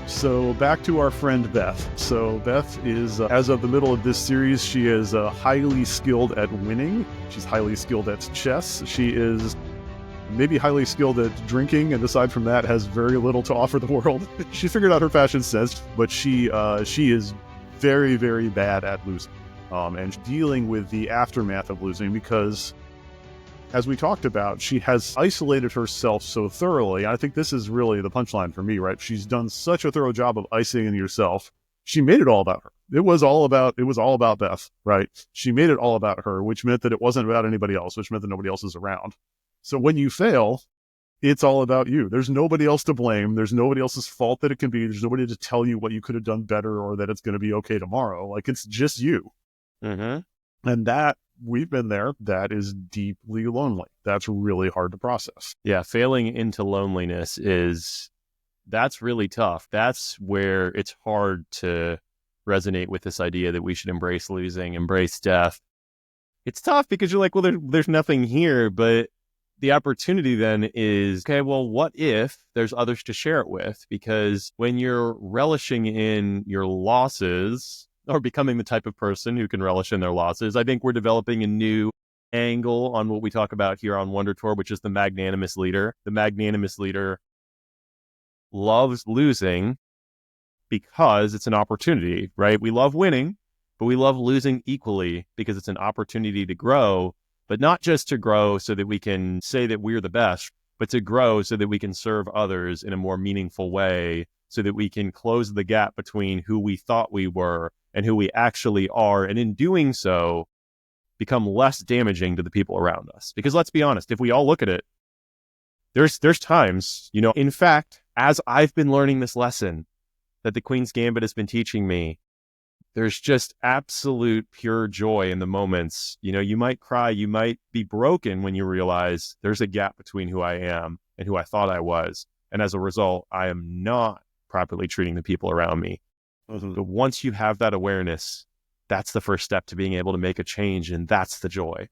So back to our friend Beth. So Beth is, as of the middle of this series, she is highly skilled at winning. She's highly skilled at chess. She is maybe highly skilled at drinking, and aside from that, has very little to offer the world. She figured out her fashion sense, but she is very, very bad at losing, and dealing with the aftermath of losing because, as we talked about, she has isolated herself so thoroughly. I think this is really the punchline for me, right? She's done such a thorough job of isolating yourself. She made it all about her. It was all about Beth, right? She made it all about her, which meant that it wasn't about anybody else, which meant that nobody else is around. So when you fail, it's all about you. There's nobody else to blame. There's nobody else's fault that it can be. There's nobody to tell you what you could have done better or that it's going to be okay tomorrow. Like, it's just you. Mm-hmm. And that, we've been there. That is deeply lonely. That's really hard to process. Yeah, failing into loneliness that's really tough. That's where it's hard to resonate with this idea that we should embrace losing, embrace death. It's tough because you're like, well, there's nothing here, but the opportunity then is, okay, well, what if there's others to share it with? Because when you're relishing in your losses, or becoming the type of person who can relish in their losses, I think we're developing a new angle on what we talk about here on WonderTour, which is the magnanimous leader. The magnanimous leader loves losing because it's an opportunity, right? We love winning, but we love losing equally because it's an opportunity to grow, but not just to grow so that we can say that we're the best, but to grow so that we can serve others in a more meaningful way, so that we can close the gap between who we thought we were and who we actually are. And in doing so, become less damaging to the people around us. Because let's be honest, if we all look at it, there's times, in fact, as I've been learning this lesson that the Queen's Gambit has been teaching me, there's just absolute pure joy in the moments. You might cry, you might be broken when you realize there's a gap between who I am and who I thought I was. And as a result, I am not properly treating the people around me. Mm-hmm. But once you have that awareness, that's the first step to being able to make a change. And that's the joy.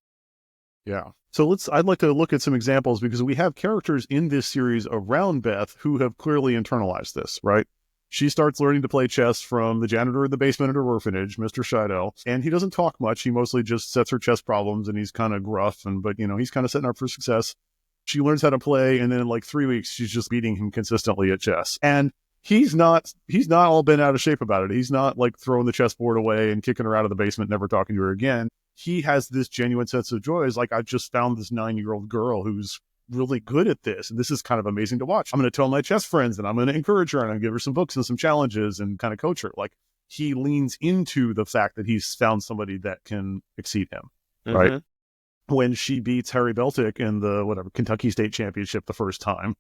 Yeah. So I'd like to look at some examples because we have characters in this series around Beth who have clearly internalized this, right? She starts learning to play chess from the janitor in the basement at her orphanage, Mr. Scheidel, and he doesn't talk much. He mostly just sets her chess problems, and he's kind of gruff, but he's kind of setting up for success. She learns how to play, and then in like 3 weeks, she's just beating him consistently at chess. And he's not all bent out of shape about it. He's not like throwing the chessboard away and kicking her out of the basement, never talking to her again. He has this genuine sense of joy. It's like, I just found this 9-year-old girl who's really good at this, and this is kind of amazing to watch. I'm going to tell my chess friends, and I'm going to encourage her, and I'm going to give her some books and some challenges and kind of coach her. Like, he leans into the fact that he's found somebody that can exceed him, right? When she beats Harry Beltic in the Kentucky State Championship the first time,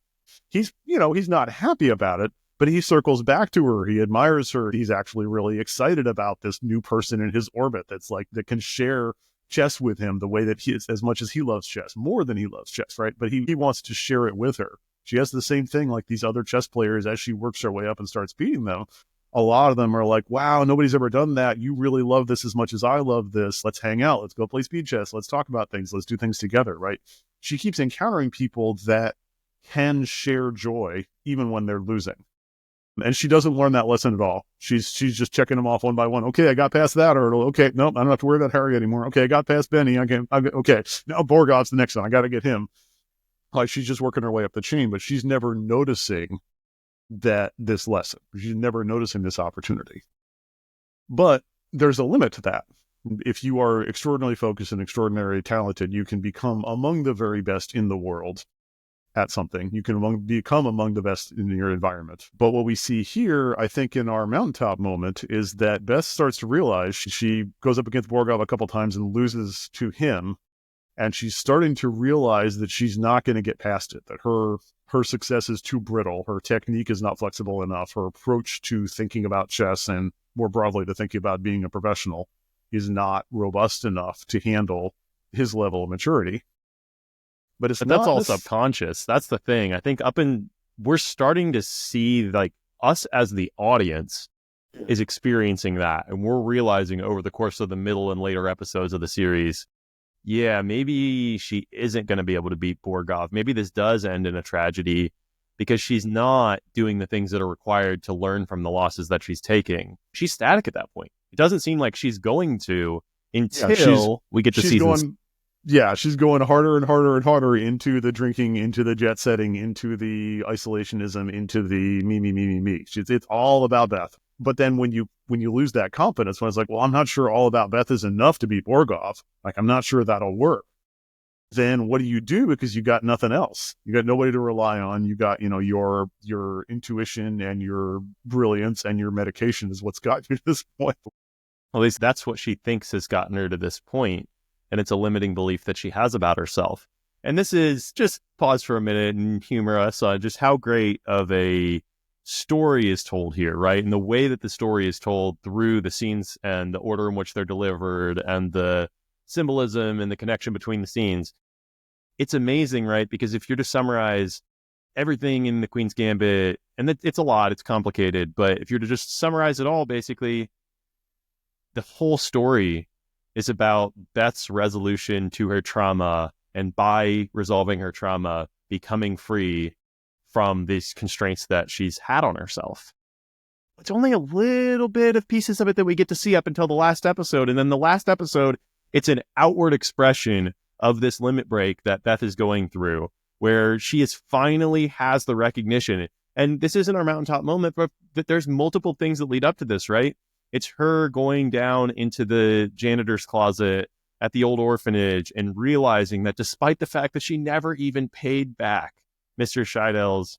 he's not happy about it, but he circles back to her. He admires her. He's actually really excited about this new person in his orbit that can share chess with him the way that he is, as much as he loves chess, more than he loves chess, right? But he wants to share it with her. She has the same thing like these other chess players as she works her way up and starts beating them. A lot of them are like, wow, nobody's ever done that. You really love this as much as I love this. Let's hang out. Let's go play speed chess. Let's talk about things. Let's do things together, right? She keeps encountering people that can share joy even when they're losing. And she doesn't learn that lesson at all. She's just checking them off one by one. Okay, I got past that hurdle. Okay, nope, I don't have to worry about Harry anymore. Okay, I got past Benny. Okay, now Borgov's the next one. I got to get him. Like, she's just working her way up the chain, but she's never noticing this lesson. She's never noticing this opportunity. But there's a limit to that. If you are extraordinarily focused and extraordinarily talented, you can become among the very best in the world at something. You can become among the best in your environment. But what we see here, I think, in our mountaintop moment is that Beth starts to realize she goes up against Borgov a couple times and loses to him. And she's starting to realize that she's not going to get past it, that her success is too brittle. Her technique is not flexible enough. Her approach to thinking about chess and more broadly to thinking about being a professional is not robust enough to handle his level of maturity. But that's all subconscious. That's the thing. I think we're starting to see, like, us as the audience is experiencing that. And we're realizing over the course of the middle and later episodes of the series, yeah, maybe she isn't going to be able to beat Borgov. Maybe this does end in a tragedy. because she's not doing the things that are required to learn from the losses that she's taking. She's static at that point. It doesn't seem like she's going to until we get to she's seasons. she's going harder and harder and harder into the drinking, into the jet setting, into the isolationism, into the me. It's all about Beth. But then when you lose that confidence, when it's like, well, I'm not sure all about Beth is enough to beat Borgov, like I'm not sure that'll work. Then what do you do? Because you got nothing else. You got nobody to rely on. You got, your intuition and your brilliance and your medication is what's got you to this point. At least that's what she thinks has gotten her to this point. And it's a limiting belief that she has about herself. And this is, just pause for a minute and humor us on just how great of a story is told here, right? And the way that the story is told through the scenes and the order in which they're delivered and the symbolism and the connection between the scenes. It's amazing, right? Because if you're to summarize everything in the Queen's Gambit, and it's a lot, it's complicated, but if you're to just summarize it all, basically, the whole story is about Beth's resolution to her trauma, and by resolving her trauma, becoming free from these constraints that she's had on herself. It's only a little bit of pieces of it that we get to see up until the last episode. And then the last episode, it's an outward expression of this limit break that Beth is going through, where she is finally has the recognition. And this isn't our mountaintop moment, but there's multiple things that lead up to this, right? It's her going down into the janitor's closet at the old orphanage and realizing that despite the fact that she never even paid back Mr. Scheidel's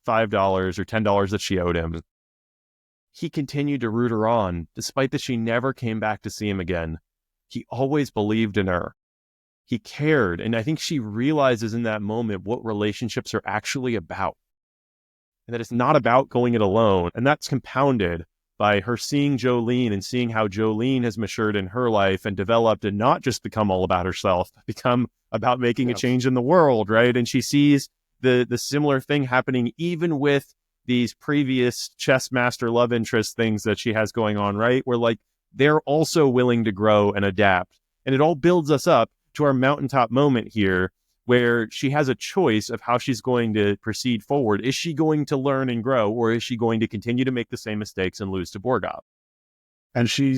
$5 or $10 that she owed him, he continued to root her on, despite that she never came back to see him again. He always believed in her. He cared. And I think she realizes in that moment what relationships are actually about. And that it's not about going it alone. And that's compounded by her seeing Jolene and seeing how Jolene has matured in her life and developed and not just become all about herself, but become about making a change in the world, right? And she sees the similar thing happening even with these previous chess master love interest things that she has going on, right? Where like they're also willing to grow and adapt. And it all builds us up to our mountaintop moment here, where she has a choice of how she's going to proceed forward. Is she going to learn and grow, or is she going to continue to make the same mistakes and lose to Borgov? And she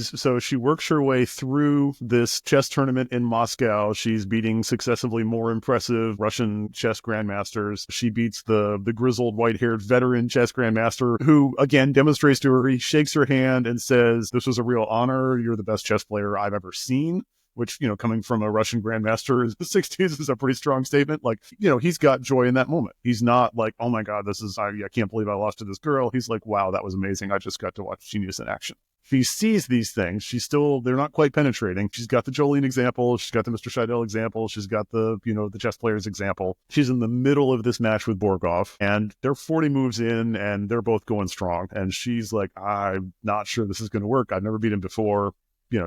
works her way through this chess tournament in Moscow. She's beating successively more impressive Russian chess grandmasters. She beats the grizzled, white-haired veteran chess grandmaster who, again, demonstrates to her, he shakes her hand and says, "This was a real honor. You're the best chess player I've ever seen." Which, coming from a Russian grandmaster in the 60s is a pretty strong statement. Like, he's got joy in that moment. He's not like, oh my God, I can't believe I lost to this girl. He's like, wow, that was amazing. I just got to watch genius in action. She sees these things. They're not quite penetrating. She's got the Jolene example. She's got the Mr. Scheidel example. She's got the chess players example. She's in the middle of this match with Borgov, and they're 40 moves in, and they're both going strong. And she's like, I'm not sure this is going to work. I've never beat him before.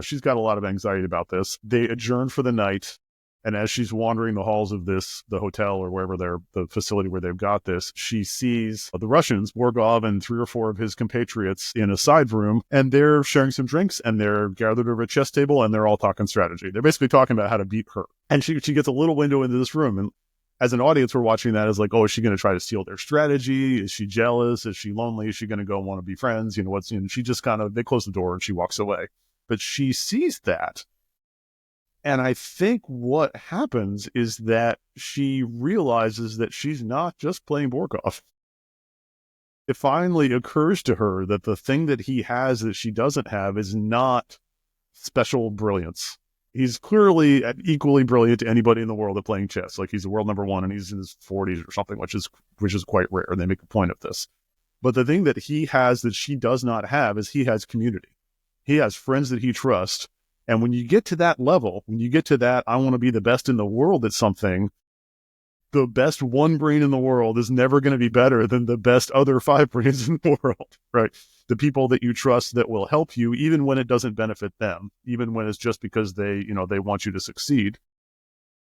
She's got a lot of anxiety about this. They adjourn for the night. And as she's wandering the halls of the hotel or wherever the facility where they've got this, she sees the Russians, Borgov and 3 or 4 of his compatriots in a side room, and they're sharing some drinks, and they're gathered over a chess table, and they're all talking strategy. They're basically talking about how to beat her. And she gets a little window into this room, and as an audience, we're watching that as like, oh, is she going to try to steal their strategy? Is she jealous? Is she lonely? Is she going to go want to be friends? She just they close the door and she walks away. But she sees that. And I think what happens is that she realizes that she's not just playing Borgov. It finally occurs to her that the thing that he has that she doesn't have is not special brilliance. He's clearly equally brilliant to anybody in the world at playing chess. Like, he's the world number 1 and he's in his 40s or something, which is quite rare. They make a point of this. But the thing that he has that she does not have is he has community. He has friends that he trusts. And when you get to that level, when you get to that, I want to be the best in the world at something, the best one brain in the world is never going to be better than the best other 5 brains in the world, right? The people that you trust that will help you, even when it doesn't benefit them, even when it's just because they want you to succeed.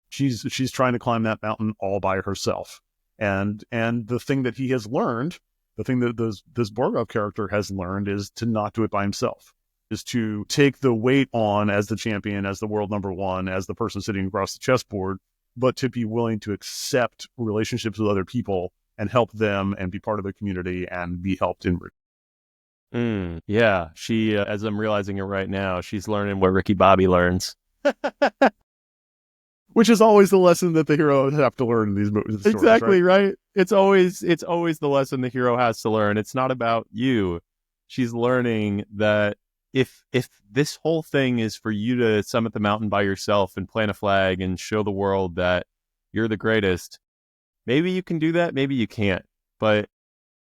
She's trying to climb that mountain all by herself. And the thing that he has learned, the thing that this Borgov character has learned is to not do it by himself. Is to take the weight on as the champion, as the world number 1, as the person sitting across the chessboard, but to be willing to accept relationships with other people and help them and be part of the community and be helped in. Yeah, she, as I'm realizing it right now, she's learning what Ricky Bobby learns. Which is always the lesson that the hero have to learn in these movies. Stories, Exactly, right? It's always the lesson the hero has to learn. It's not about you. She's learning that if this whole thing is for you to summit the mountain by yourself and plant a flag and show the world that you're the greatest, maybe you can do that, maybe you can't. But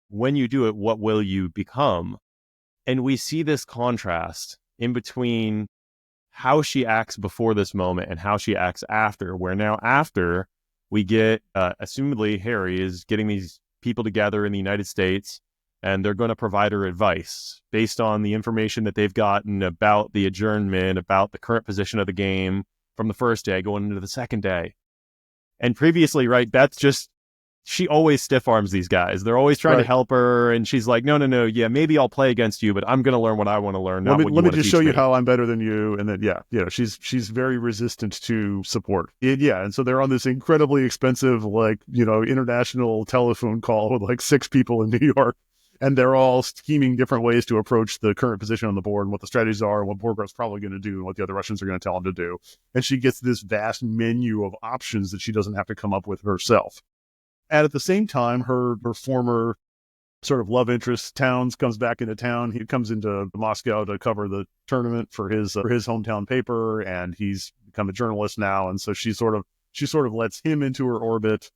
when you do it, what will you become? And we see this contrast in between how she acts before this moment and how she acts after, where now after we get, assumedly Harry is getting these people together in the United States and they're going to provide her advice based on the information that they've gotten about the adjournment, about the current position of the game from the first day going into the second day. And previously, right, Beth she always stiff arms these guys. They're always trying to help her. And she's like, no. Yeah, maybe I'll play against you, but I'm going to learn what I want to learn. Let me just show you how I'm better than you. And then, she's very resistant to support. And so they're on this incredibly expensive, international telephone call with 6 people in New York. And they're all scheming different ways to approach the current position on the board and what the strategies are and what Borgov's probably going to do and what the other Russians are going to tell him to do. And she gets this vast menu of options that she doesn't have to come up with herself. And at the same time, her former sort of love interest, Towns, comes back into town. He comes into Moscow to cover the tournament for his hometown paper, and he's become a journalist now. And so she sort of lets him into her orbit.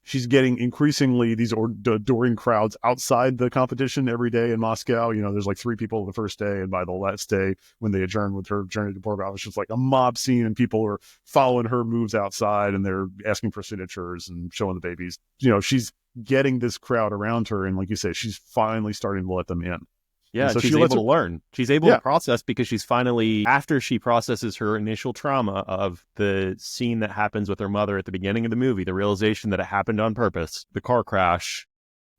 She's getting increasingly these adoring crowds outside the competition every day in Moscow. There's 3 people the first day, and by the last day, when they adjourn with her journey to Borgov, it's just like a mob scene, and people are following her moves outside, and they're asking for signatures and showing the babies. She's getting this crowd around her, and like you say, she's finally starting to let them in. Yeah, so she's able to learn. She's able to process because she's finally, after she processes her initial trauma of the scene that happens with her mother at the beginning of the movie, the realization that it happened on purpose, the car crash,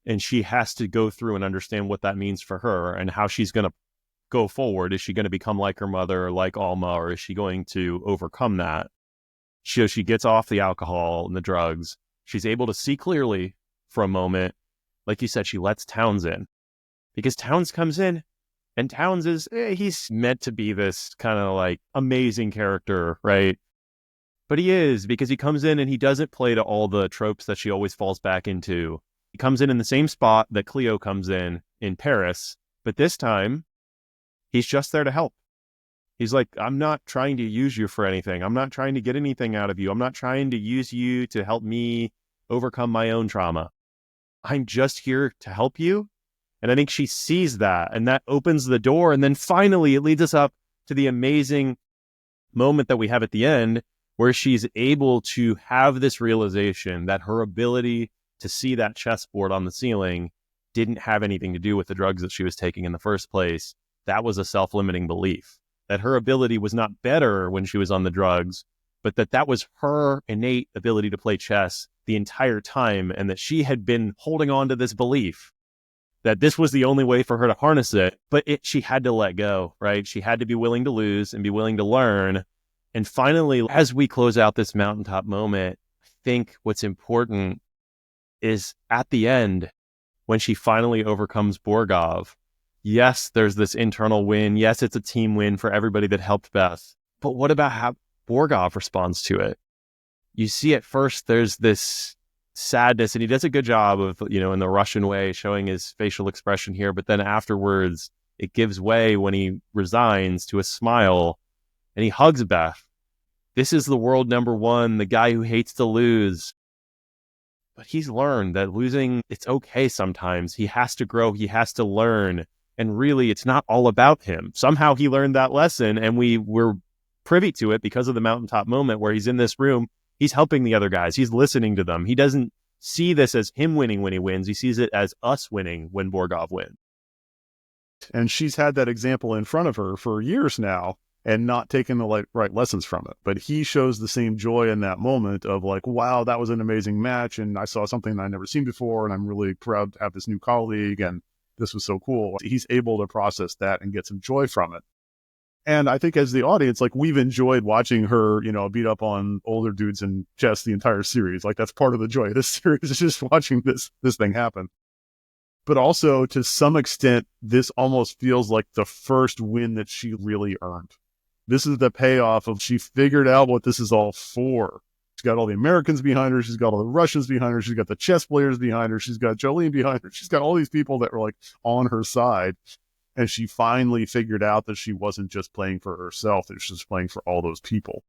and she has to go through and understand what that means for her and how she's going to go forward. Is she going to become like her mother, or like Alma, or is she going to overcome that? So she gets off the alcohol and the drugs. She's able to see clearly for a moment. Like you said, she lets Towns in. Because Towns comes in, and Towns is, he's meant to be this kind of amazing character, right? But he is, because he comes in and he doesn't play to all the tropes that she always falls back into. He comes in the same spot that Cleo comes in Paris, but this time, he's just there to help. He's like, I'm not trying to use you for anything. I'm not trying to get anything out of you. I'm not trying to use you to help me overcome my own trauma. I'm just here to help you. And I think she sees that, and that opens the door. And then finally, it leads us up to the amazing moment that we have at the end, where she's able to have this realization that her ability to see that chessboard on the ceiling didn't have anything to do with the drugs that she was taking in the first place. That was a self-limiting belief, that her ability was not better when she was on the drugs, but that was her innate ability to play chess the entire time, and that she had been holding on to this belief that this was the only way for her to harness it, but she had to let go, right? She had to be willing to lose and be willing to learn. And finally, as we close out this mountaintop moment, I think what's important is at the end, when she finally overcomes Borgov, yes, there's this internal win. Yes, it's a team win for everybody that helped Beth. But what about how Borgov responds to it? You see at first there's this sadness, and he does a good job of, in the Russian way, showing his facial expression here, but then afterwards it gives way when he resigns to a smile, and he hugs Beth. This is the world number one, the guy who hates to lose. But he's learned that losing, it's okay sometimes. He has to grow, he has to learn, and really it's not all about him. Somehow he learned that lesson, and we were privy to it because of the mountaintop moment where he's in this room. He's helping the other guys. He's listening to them. He doesn't see this as him winning when he wins. He sees it as us winning when Borgov wins. And she's had that example in front of her for years now and not taken the right lessons from it. But he shows the same joy in that moment of wow, that was an amazing match. And I saw something that I'd never seen before. And I'm really proud to have this new colleague. And this was so cool. He's able to process that and get some joy from it. And I think as the audience, like we've enjoyed watching her, beat up on older dudes in chess the entire series. Like that's part of the joy of this series is just watching this thing happen. But also to some extent, this almost feels like the first win that she really earned. This is the payoff of she figured out what this is all for. She's got all the Americans behind her. She's got all the Russians behind her. She's got the chess players behind her. She's got Jolene behind her. She's got all these people that were like on her side. And she finally figured out that she wasn't just playing for herself, that she was playing for all those people.